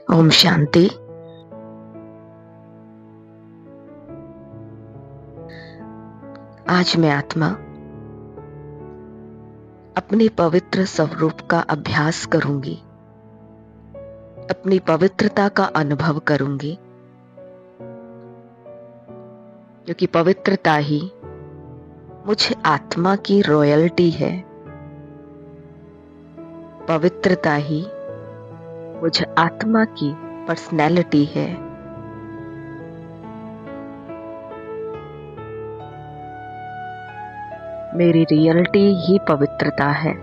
ओम शांति। आज मैं आत्मा अपने पवित्र स्वरूप का अभ्यास करूंगी, अपनी पवित्रता का अनुभव करूंगी, क्योंकि पवित्रता ही मुझ आत्मा की रॉयल्टी है। पवित्रता ही मुझ आत्मा की पर्सनैलिटी है। मेरी रियलिटी ही पवित्रता है।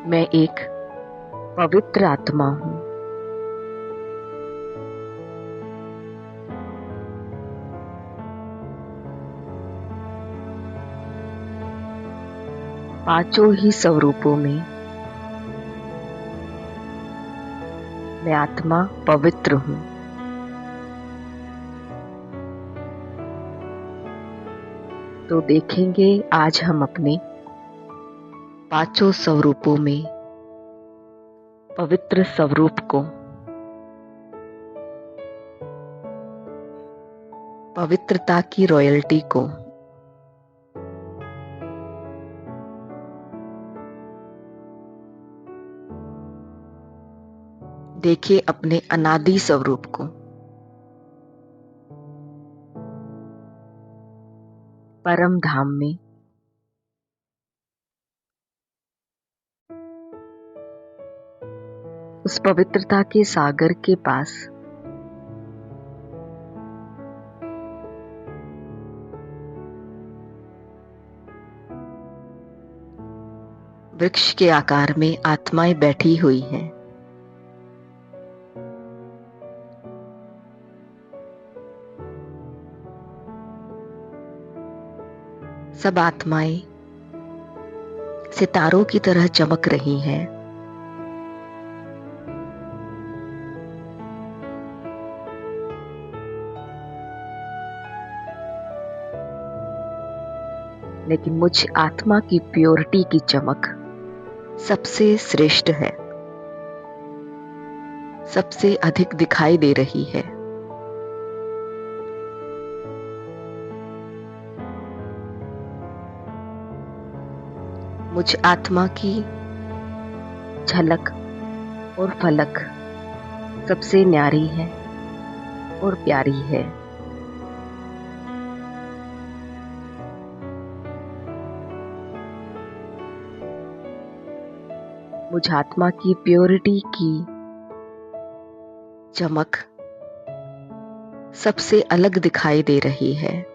मैं एक पवित्र आत्मा हूँ। पांचों ही स्वरूपों में मैं आत्मा पवित्र हूँ। तो देखेंगे आज हम अपने पांचों स्वरूपों में पवित्र स्वरूप को, पवित्रता की रॉयल्टी को देखिए, अपने अनादि स्वरूप को, परम धाम में उस पवित्रता के सागर के पास वृक्ष के आकार में आत्माएं बैठी हुई हैं। सब आत्माएं सितारों की तरह चमक रही हैं। लेकिन मुझ आत्मा की प्योरिटी की चमक सबसे श्रेष्ठ है, सबसे अधिक दिखाई दे रही है। मुझ आत्मा की झलक और फलक सबसे न्यारी है और प्यारी है। मुझ आत्मा की प्योरिटी की चमक सबसे अलग दिखाई दे रही है।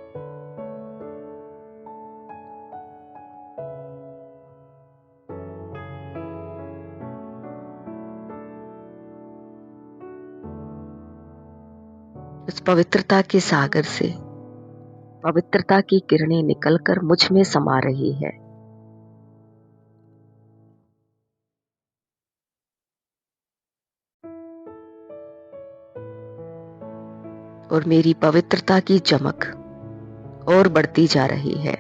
उस पवित्रता के सागर से पवित्रता की किरणें निकलकर मुझ में समा रही है। और मेरी पवित्रता की चमक और बढ़ती जा रही है।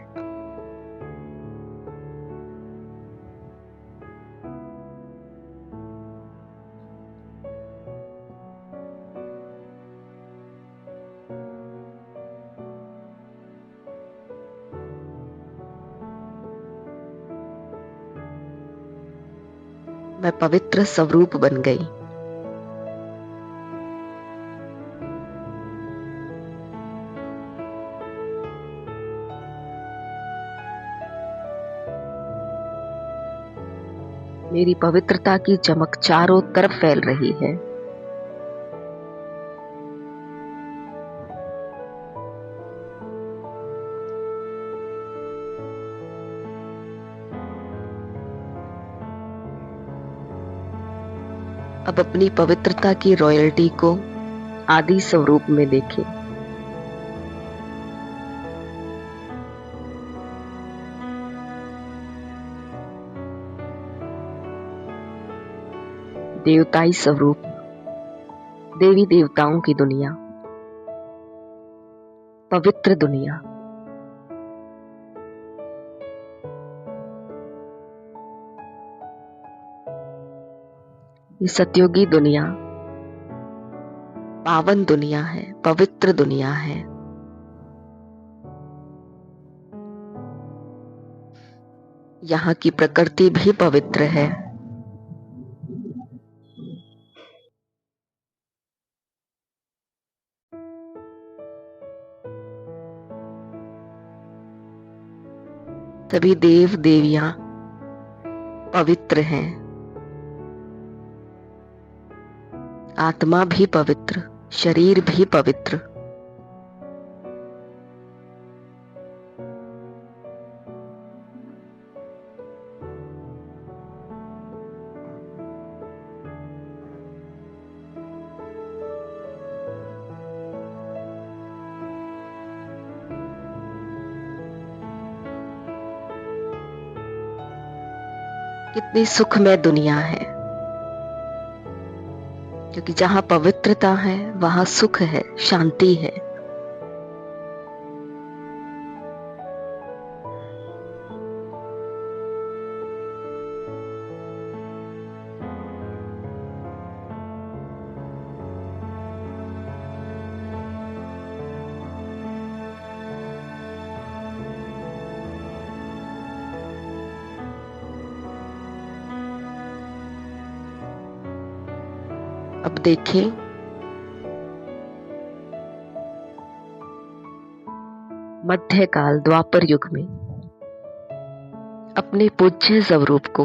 मैं पवित्र स्वरूप बन गई। मेरी पवित्रता की चमक चारों तरफ फैल रही है। अब अपनी पवित्रता की रॉयल्टी को आदि स्वरूप में देखें। देवताई स्वरूप, देवी देवताओं की दुनिया, पवित्र दुनिया, ये सतयुगी दुनिया पावन दुनिया है, पवित्र दुनिया है। यहाँ की प्रकृति भी पवित्र है। सभी देव देवियां पवित्र हैं। आत्मा भी पवित्र, शरीर भी पवित्र। कितनी सुखमय दुनिया है, क्योंकि जहां पवित्रता है वहां सुख है, शांति है। अब देखें, मध्यकाल द्वापर युग में अपने पूज्य स्वरूप को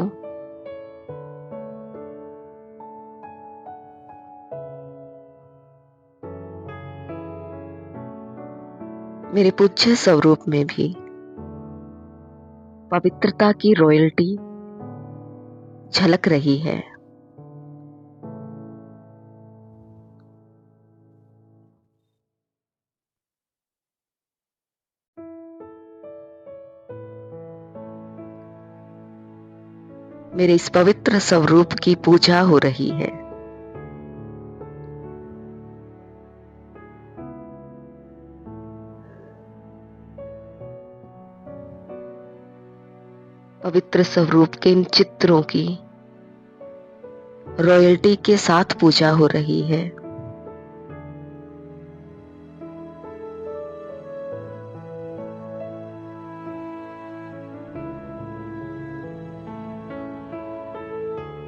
मेरे पूज्य स्वरूप में भी पवित्रता की रॉयल्टी झलक रही है। मेरे इस पवित्र स्वरूप की पूजा हो रही है। पवित्र स्वरूप के इन चित्रों की रॉयल्टी के साथ पूजा हो रही है।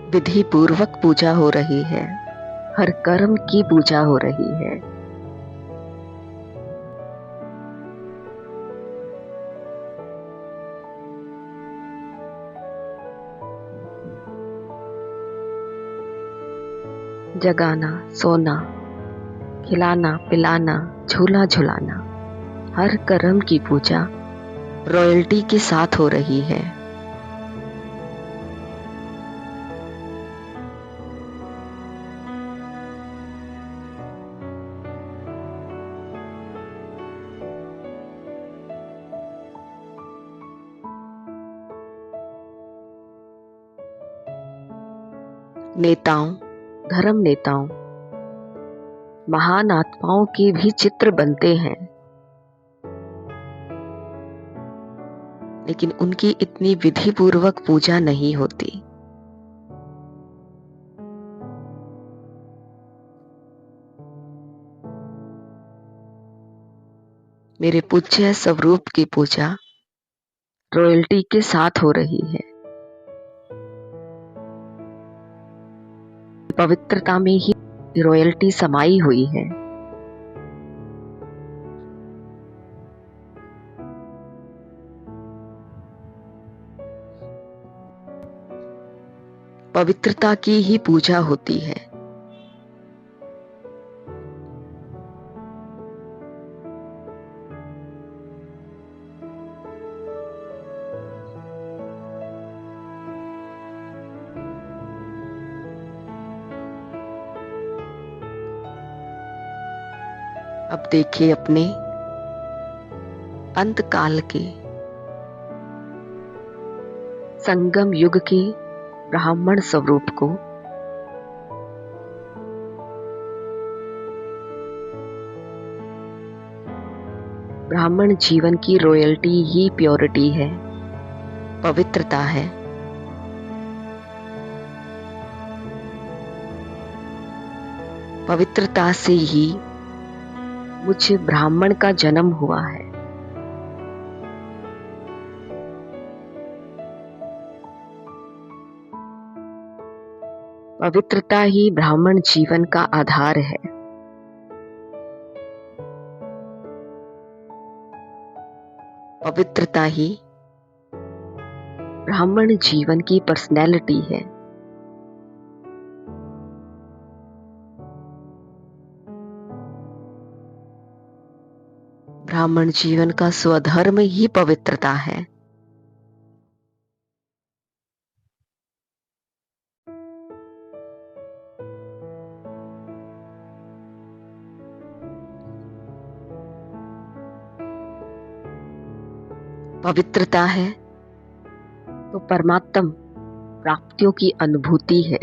विधि पूर्वक पूजा हो रही है, हर कर्म की पूजा हो रही है। जगाना, सोना, खिलाना, पिलाना, झूला झुलाना, हर कर्म की पूजा रॉयल्टी के साथ हो रही है। नेताओं, धर्म नेताओं, महान आत्माओं के भी चित्र बनते हैं, लेकिन उनकी इतनी विधि पूर्वक पूजा नहीं होती। मेरे पूज्य स्वरूप की पूजा रॉयल्टी के साथ हो रही है। पवित्रता में ही रॉयल्टी समाई हुई है। पवित्रता की ही पूजा होती है। अब देखिए अपने अंत काल के संगम युग के ब्राह्मण स्वरूप को ब्राह्मण जीवन की रॉयल्टी ही प्योरिटी है, पवित्रता है। पवित्रता से ही मुझ ब्राह्मण का जन्म हुआ है। पवित्रता ही ब्राह्मण जीवन का आधार है। पवित्रता ही ब्राह्मण जीवन की पर्सनैलिटी है। ब्राह्मण जीवन का स्वधर्म ही पवित्रता है। पवित्रता है तो परमात्म प्राप्तियों की अनुभूति है।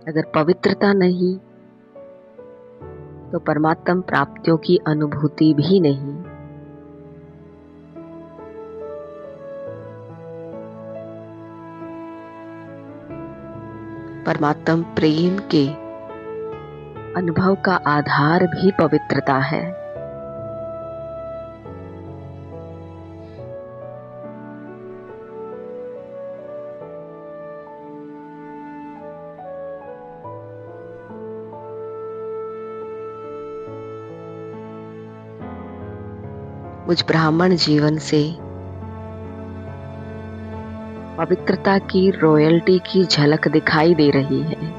अगर पवित्रता नहीं तो परमात्म प्राप्तियों की अनुभूति भी नहीं। परमात्म प्रेम के अनुभव का आधार भी पवित्रता है। मुझ ब्राह्मण जीवन से पवित्रता की रॉयल्टी की झलक दिखाई दे रही है।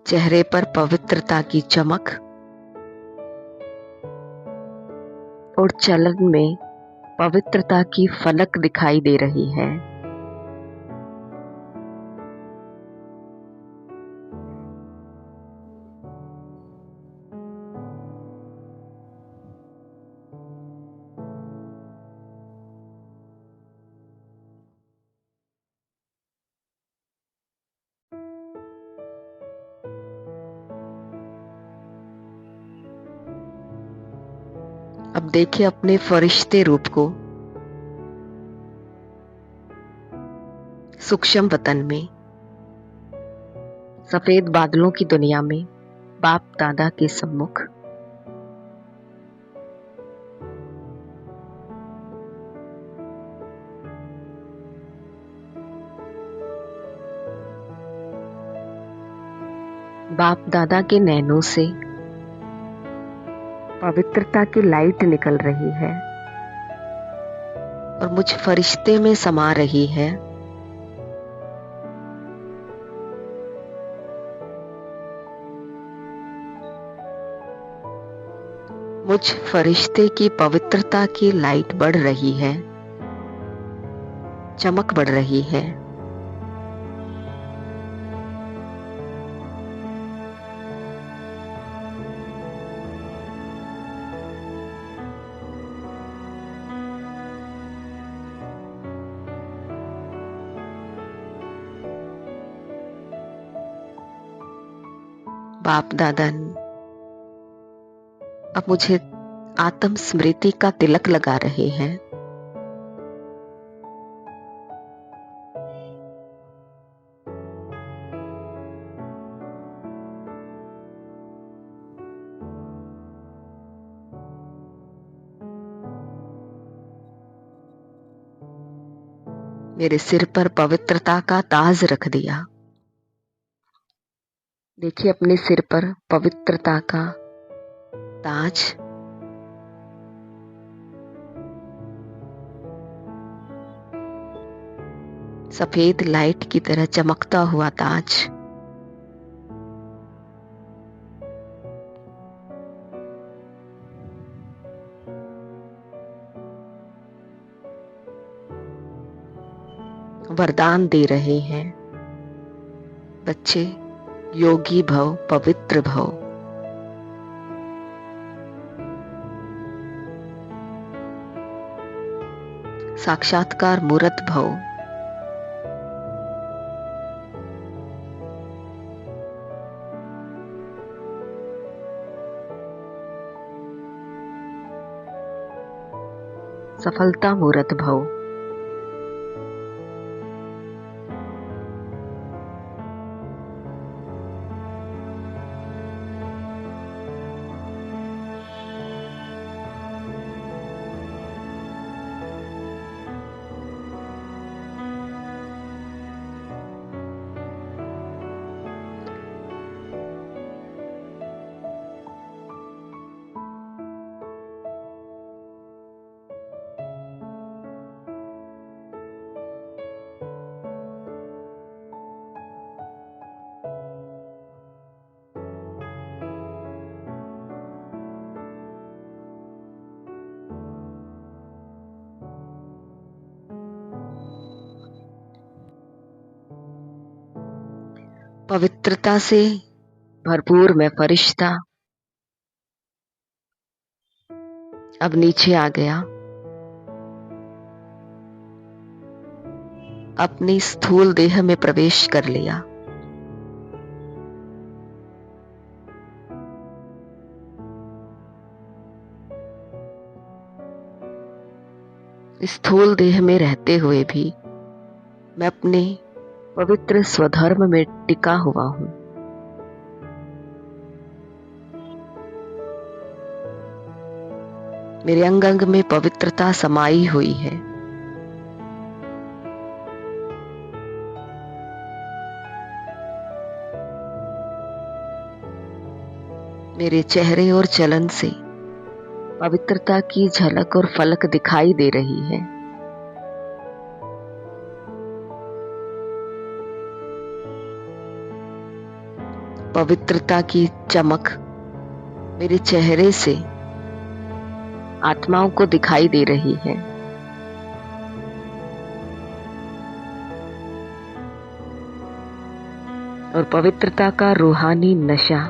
चेहरे पर पवित्रता की चमक और चलन में पवित्रता की फलक दिखाई दे रही है। अब देखिए अपने फरिश्ते रूप को सूक्ष्म वतन में, सफेद बादलों की दुनिया में, बाप दादा के सम्मुख। बाप दादा के नैनों से पवित्रता की लाइट निकल रही है और मुझ फरिश्ते में समा रही है। मुझ फरिश्ते की पवित्रता की लाइट बढ़ रही है, चमक बढ़ रही है। बाप दादा अब मुझे आत्म स्मृति का तिलक लगा रहे हैं। मेरे सिर पर पवित्रता का ताज रख दिया। देखिए अपने सिर पर पवित्रता का ताज। सफेद लाइट की तरह चमकता हुआ ताज। वरदान दे रहे हैं, बच्चे योगी भव, पवित्र भव। साक्षात्कार मूर्त भव। सफलता मूरत भव। पवित्रता से भरपूर मैं फरिश्ता अब नीचे आ गया। अपनी स्थूल देह में प्रवेश कर लिया। स्थूल देह में रहते हुए भी मैं अपने पवित्र स्वधर्म में टिका हुआ हूं। मेरे अंग अंग में पवित्रता समाई हुई है। मेरे चेहरे और चलन से पवित्रता की झलक और फलक दिखाई दे रही है। पवित्रता की चमक मेरे चेहरे से आत्माओं को दिखाई दे रही है। और पवित्रता का रूहानी नशा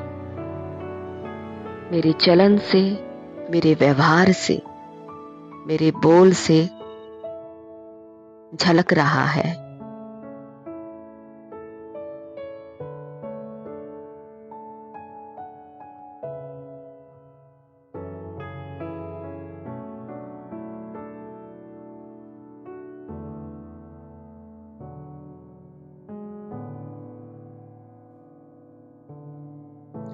मेरे चलन से, मेरे व्यवहार से, मेरे बोल से झलक रहा है।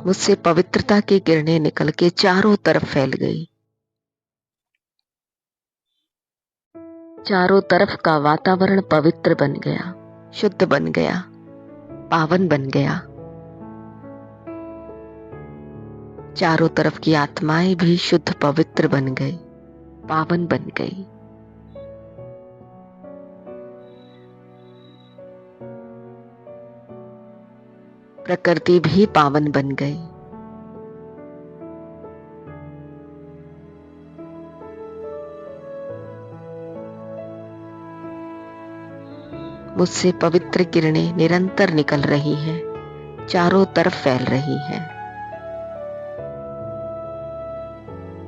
मुझसे पवित्रता की किरणें निकल के चारों तरफ फैल गई। चारों तरफ का वातावरण पवित्र बन गया, शुद्ध बन गया, पावन बन गया। चारों तरफ की आत्माएं भी शुद्ध पवित्र बन गई, पावन बन गई। प्रकृति भी पावन बन गई। मुझसे पवित्र किरणें निरंतर निकल रही हैं, चारों तरफ फैल रही हैं।